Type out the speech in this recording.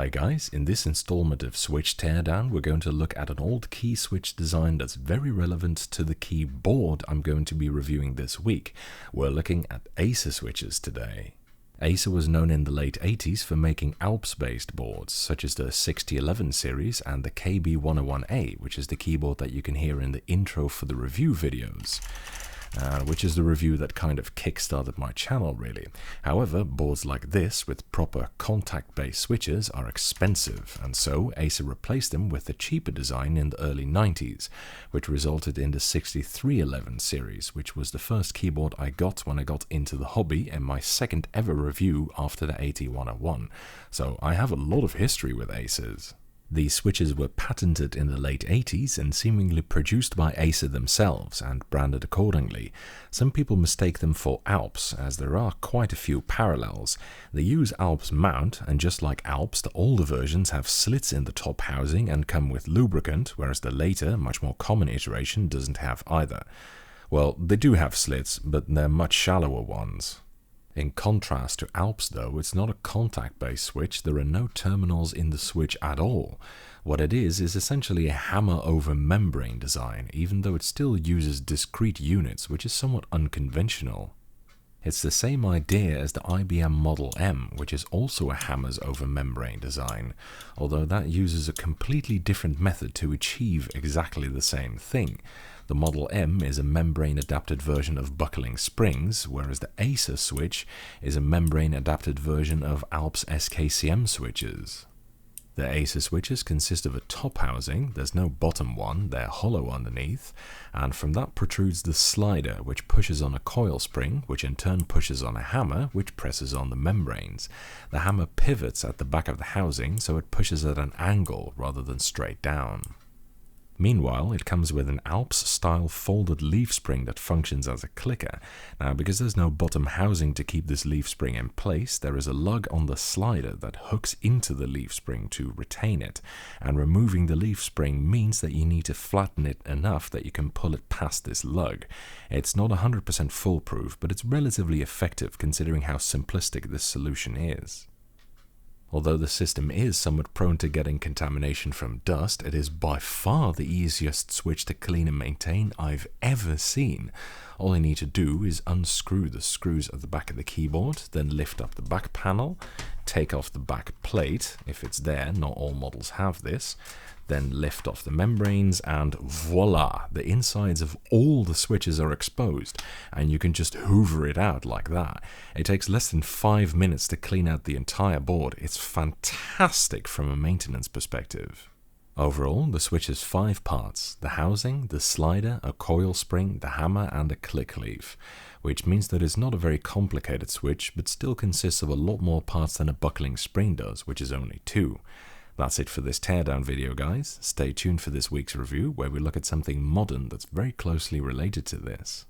Hi guys, in this installment of Switch Teardown we're going to look at an old key switch design that's very relevant to the keyboard I'm going to be reviewing this week. We're looking at Acer switches today. Acer was known in the late 80s for making Alps based boards such as the 6011 series and the KB101A, which is the keyboard that you can hear in the intro for the review videos. Which is the review that kind of kickstarted my channel really. However, boards like this with proper contact-based switches are expensive, and so Acer replaced them with a cheaper design in the early 90s, which resulted in the 6311 series, which was the first keyboard I got when I got into the hobby and my second ever review after the 8101. So I have a lot of history with Acers. These switches were patented in the late 80s and seemingly produced by Acer themselves and branded accordingly. Some people mistake them for Alps, as there are quite a few parallels. They use Alps mount, and just like Alps, the older versions have slits in the top housing and come with lubricant, whereas the later, much more common iteration doesn't have either. Well, they do have slits, but they're much shallower ones. In contrast to Alps though, it's not a contact-based switch. There are no terminals in the switch at all. What it is essentially a hammer over membrane design, even though it still uses discrete units, which is somewhat unconventional. It's the same idea as the IBM Model M, which is also a hammers over membrane design, although that uses a completely different method to achieve exactly the same thing. The Model M is a membrane-adapted version of buckling springs, whereas the Acer switch is a membrane-adapted version of Alps SKCM switches. The Acer switches consist of a top housing, there's no bottom one, they're hollow underneath, and from that protrudes the slider, which pushes on a coil spring, which in turn pushes on a hammer, which presses on the membranes. The hammer pivots at the back of the housing, so it pushes at an angle rather than straight down. Meanwhile, it comes with an Alps-style folded leaf spring that functions as a clicker. Now, because there's no bottom housing to keep this leaf spring in place, there is a lug on the slider that hooks into the leaf spring to retain it, and removing the leaf spring means that you need to flatten it enough that you can pull it past this lug. It's not 100% foolproof, but it's relatively effective considering how simplistic this solution is. Although the system is somewhat prone to getting contamination from dust, it is by far the easiest switch to clean and maintain I've ever seen. All I need to do is unscrew the screws at the back of the keyboard, then lift up the back panel, take off the back plate, if it's there, not all models have this, then lift off the membranes, and voila, the insides of all the switches are exposed, and you can just hoover it out like that. It takes less than 5 minutes to clean out the entire board. It's fantastic from a maintenance perspective. Overall, the switch has 5 parts: the housing, the slider, a coil spring, the hammer, and a click leaf, which means that it's not a very complicated switch, but still consists of a lot more parts than a buckling spring does, which is only 2. That's it for this teardown video, guys. Stay tuned for this week's review, where we look at something modern that's very closely related to this.